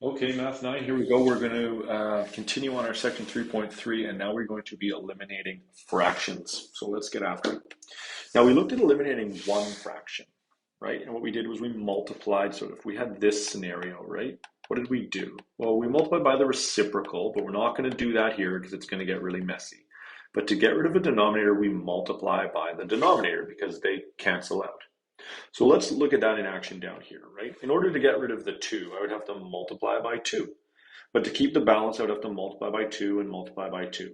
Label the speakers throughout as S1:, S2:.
S1: Okay, Math 9, here we go. We're going to continue on our section 3.3, and now we're going to be eliminating fractions. So let's get after it. Now we looked at eliminating one fraction, right? And what we did was we multiplied. So if we had this scenario, right? What did we do? Well, we multiplied by the reciprocal, but we're not going to do that here because it's going to get really messy. But to get rid of a denominator, we multiply by the denominator because they cancel out. So let's look at that in action down here, right? In order to get rid of the 2, I would have to multiply by 2. But to keep the balance, I would have to multiply by 2 and multiply by 2.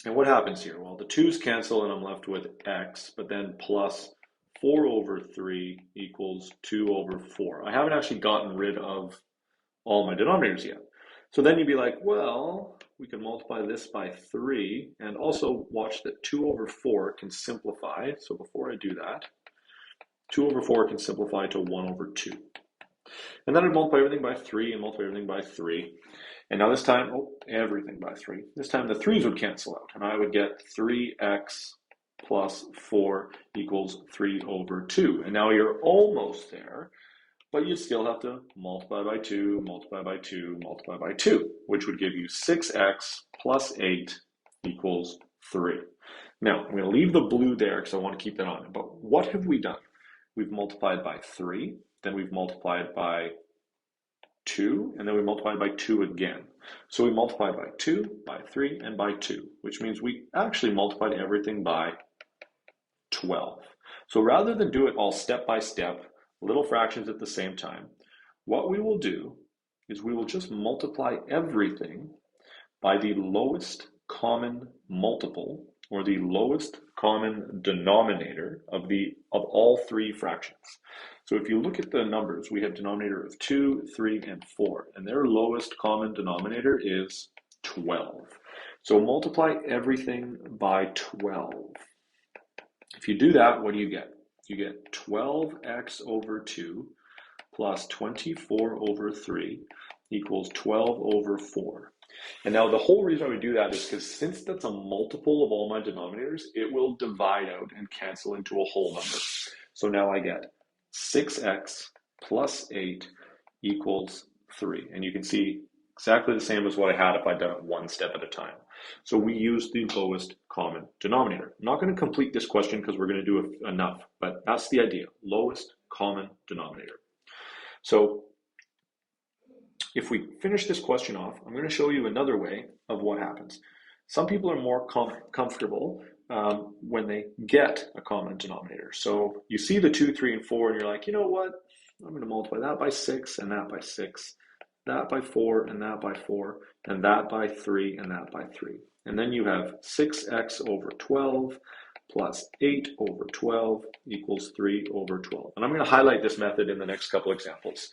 S1: And what happens here? Well, the 2's cancel and I'm left with x, but then plus 4 over 3 equals 2 over 4. I haven't actually gotten rid of all my denominators yet. So then you'd be like, well, we can multiply this by 3 and also watch that 2 over 4 can simplify. So before I do that, 2 over 4 can simplify to 1 over 2. And then I'd multiply everything by 3 and multiply everything by 3. And now this time, everything by 3. This time the 3's would cancel out, and I would get 3x plus 4 equals 3 over 2. And now you're almost there, but you still have to multiply by 2, multiply by 2, multiply by 2, which would give you 6x plus 8 equals 3. Now, I'm going to leave the blue there because I want to keep that on. But what have we done? We've multiplied by 3, then we've multiplied by 2, and then we multiplied by 2 again. So we multiplied by 2, by 3, and by 2, which means we actually multiplied everything by 12. So rather than do it all step by step, little fractions at the same time, what we will do is we will just multiply everything by the lowest common multiple, or the lowest common denominator of all three fractions. So if you look at the numbers, we have denominator of 2, 3, and 4, and their lowest common denominator is 12. So multiply everything by 12. If you do that, what do you get? You get 12x over 2 plus 24 over 3 equals 12 over 4. And now the whole reason we do that is because since that's a multiple of all my denominators, it will divide out and cancel into a whole number. So now I get 6x plus 8 equals 3. And you can see exactly the same as what I had if I'd done it one step at a time. So we use the lowest common denominator. I'm not going to complete this question because we're going to do enough, but that's the idea, lowest common denominator. So if we finish this question off, I'm going to show you another way of what happens. Some people are more comfortable when they get a common denominator. So you see the 2, 3, and 4, and you're like, you know what? I'm going to multiply that by 6 and that by 6, that by 4 and that by 4, and that by 3 and that by 3. And then you have 6x over 12 plus 8 over 12 equals 3 over 12. And I'm going to highlight this method in the next couple examples.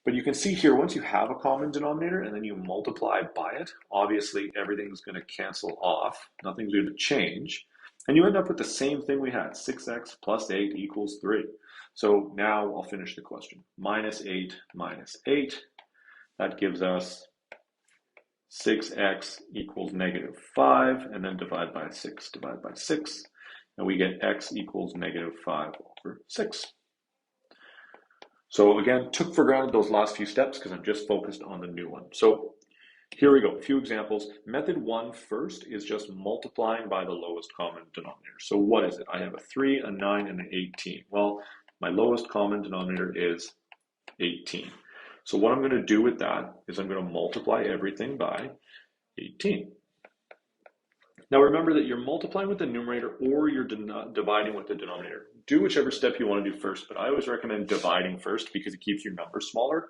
S1: But you can see here, once you have a common denominator and then you multiply by it, obviously everything's going to cancel off. Nothing's going to change. And you end up with the same thing we had, 6x plus 8 equals 3. So now I'll finish the question. Minus 8 minus 8. That gives us 6x equals negative 5, and then divide by 6, divide by 6. And we get x equals negative 5 over 6. So again, took for granted those last few steps because I'm just focused on the new one. So here we go, a few examples. Method 1 first is just multiplying by the lowest common denominator. So what is it? I have a 3, a 9, and an 18. Well, my lowest common denominator is 18. So what I'm going to do with that is I'm going to multiply everything by 18. Now remember that you're multiplying with the numerator or you're dividing with the denominator. Do whichever step you want to do first, but I always recommend dividing first because it keeps your number smaller,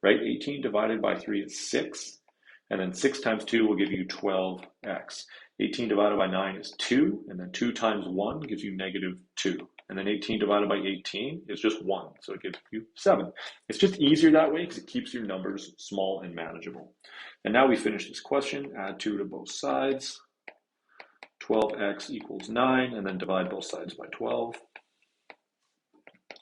S1: right? 18 divided by 3 is 6, and then 6 times 2 will give you 12x. 18 divided by 9 is 2, and then 2 times 1 gives you negative 2. And then 18 divided by 18 is just 1, so it gives you 7. It's just easier that way because it keeps your numbers small and manageable. And now we finish this question, add 2 to both sides. 12x equals 9, and then divide both sides by 12.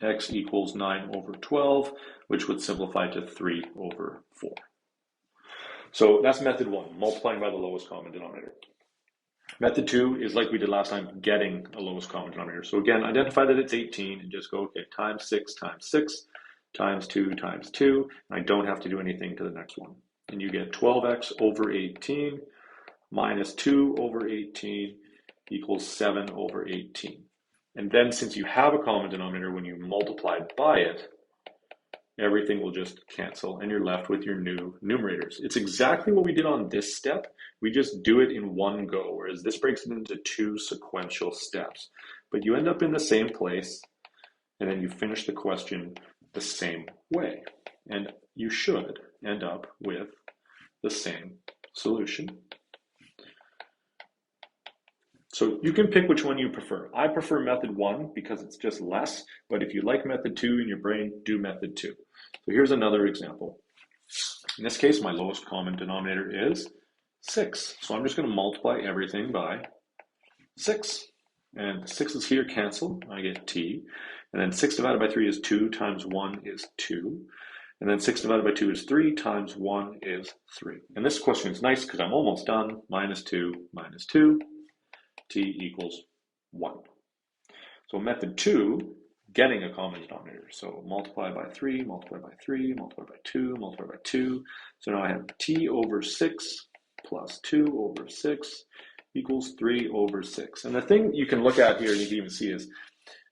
S1: X equals 9 over 12, which would simplify to 3 over 4. So that's method 1, multiplying by the lowest common denominator. Method 2 is like we did last time, getting a lowest common denominator. So again, identify that it's 18 and just go, okay, times 6 times 6. times 2 times 2, and I don't have to do anything to the next one. And you get 12x over 18 minus 2 over 18 equals 7 over 18. And then since you have a common denominator, when you multiply by it, everything will just cancel and you're left with your new numerators. It's exactly what we did on this step. We just do it in one go, whereas this breaks it into two sequential steps. But you end up in the same place, and then you finish the question the same way. And you should end up with the same solution. So you can pick which one you prefer. I prefer method 1 because it's just less, but if you like method 2 in your brain, do method 2. So here's another example. In this case, my lowest common denominator is 6. So I'm just going to multiply everything by 6. And 6's here cancel, I get t. And then 6 divided by 3 is 2 times 1 is 2. And then 6 divided by 2 is 3 times 1 is 3. And this question is nice because I'm almost done. Minus 2 minus 2. T equals 1. So method 2, getting a common denominator. So multiply by 3, multiply by 3, multiply by 2, multiply by 2. So now I have t over 6 plus 2 over 6 equals 3 over 6. And the thing you can look at here, and you can even see, is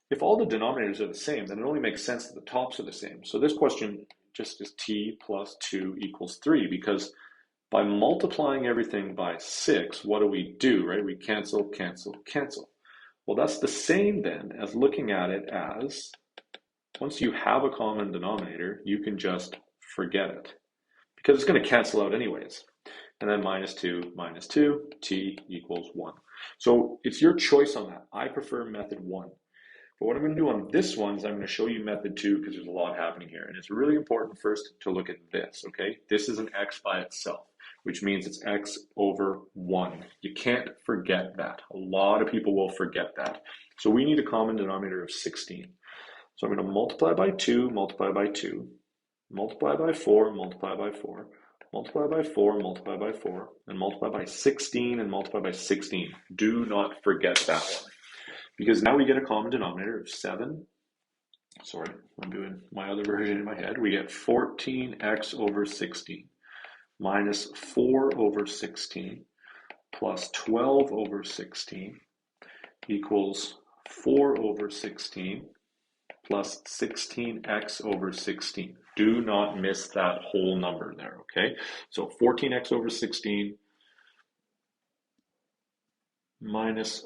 S1: if all the denominators are the same, then it only makes sense that the tops are the same. So this question just is t plus 2 equals 3, because by multiplying everything by 6, what do, right? We cancel, cancel, cancel. Well, that's the same then as looking at it as, once you have a common denominator, you can just forget it, because it's going to cancel out anyways. And then minus 2, t equals 1. So it's your choice on that. I prefer method 1. But what I'm going to do on this one is I'm going to show you method 2 because there's a lot happening here. And it's really important first to look at this, okay? This is an x by itself, which means it's x over 1. You can't forget that. A lot of people will forget that. So we need a common denominator of 16. So I'm going to multiply by 2, multiply by 2, multiply by 4, multiply by 4, multiply by 4, multiply by 4, and multiply by 16 and multiply by 16. Do not forget that one. Because now we get a common denominator of 7. Sorry, I'm doing my other version in my head. We get 14x over 16 minus 4 over 16 plus 12 over 16 equals 4 over 16 plus 16x over 16. Do not miss that whole number there, okay? So 14x over 16 minus,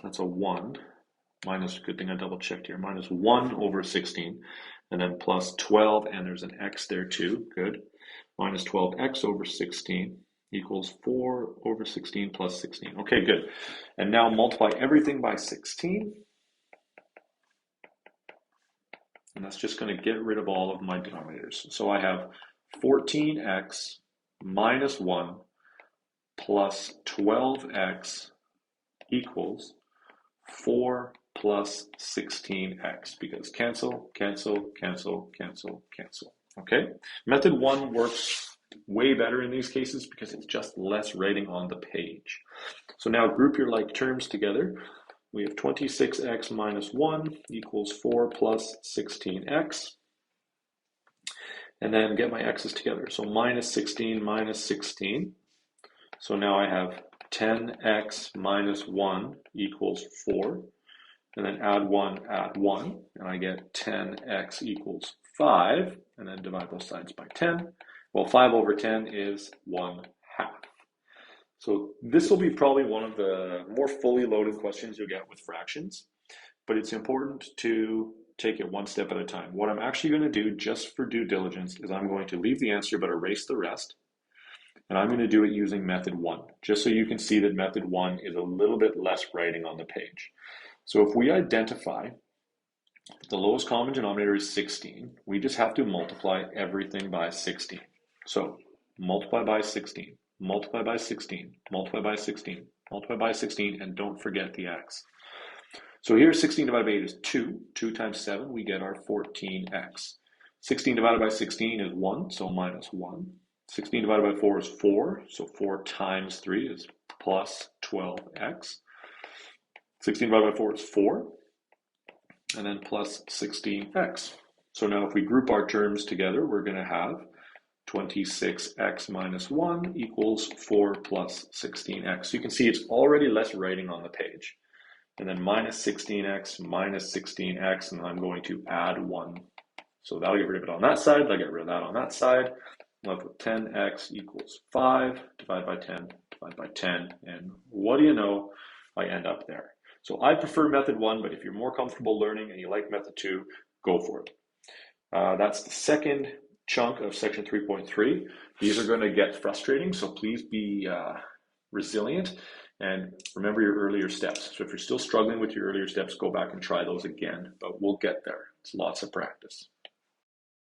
S1: that's a 1. Minus, good thing I double checked here, minus 1 over 16, and then plus 12, and there's an x there too, good. Minus 12x over 16 equals 4 over 16 plus 16. Okay, good. And now multiply everything by 16. And that's just going to get rid of all of my denominators. So I have 14x minus 1 plus 12x equals 4 plus 16x, because cancel, cancel, cancel, cancel, cancel. Okay? Method 1 works way better in these cases because it's just less writing on the page. So now group your like terms together. We have 26x minus 1 equals 4 plus 16x. And then get my x's together. So minus 16 minus 16. So now I have 10x minus 1 equals 4. And then add 1, and I get 10x equals 5. And then divide both sides by 10. Well, 5 over 10 is 1/2. So this will be probably one of the more fully loaded questions you'll get with fractions, but it's important to take it one step at a time. What I'm actually going to do, just for due diligence, is I'm going to leave the answer but erase the rest, and I'm going to do it using method 1, just so you can see that method 1 is a little bit less writing on the page. So if we identify that the lowest common denominator is 16, we just have to multiply everything by 16. So multiply by 16. Multiply by 16, multiply by 16, multiply by 16, and don't forget the x. So here 16 divided by 8 is 2. 2 times 7, we get our 14x. 16 divided by 16 is 1, so minus 1. 16 divided by 4 is 4, so 4 times 3 is plus 12x. 16 divided by 4 is 4, and then plus 16x. So now if we group our terms together, we're going to have 26x minus 1 equals 4 plus 16x. So you can see it's already less writing on the page. And then minus 16x minus 16x, and I'm going to add 1. So that'll get rid of it on that side, that'll get rid of that on that side. I'm left with 10x equals 5, divide by 10, divide by 10, and what do you know, I end up there. So I prefer method 1, but if you're more comfortable learning and you like method 2, go for it. That's the second chunk of section 3.3. These are going to get frustrating, so please be resilient and remember your earlier steps. So if you're still struggling with your earlier steps, go back and try those again, but we'll get there. It's lots of practice.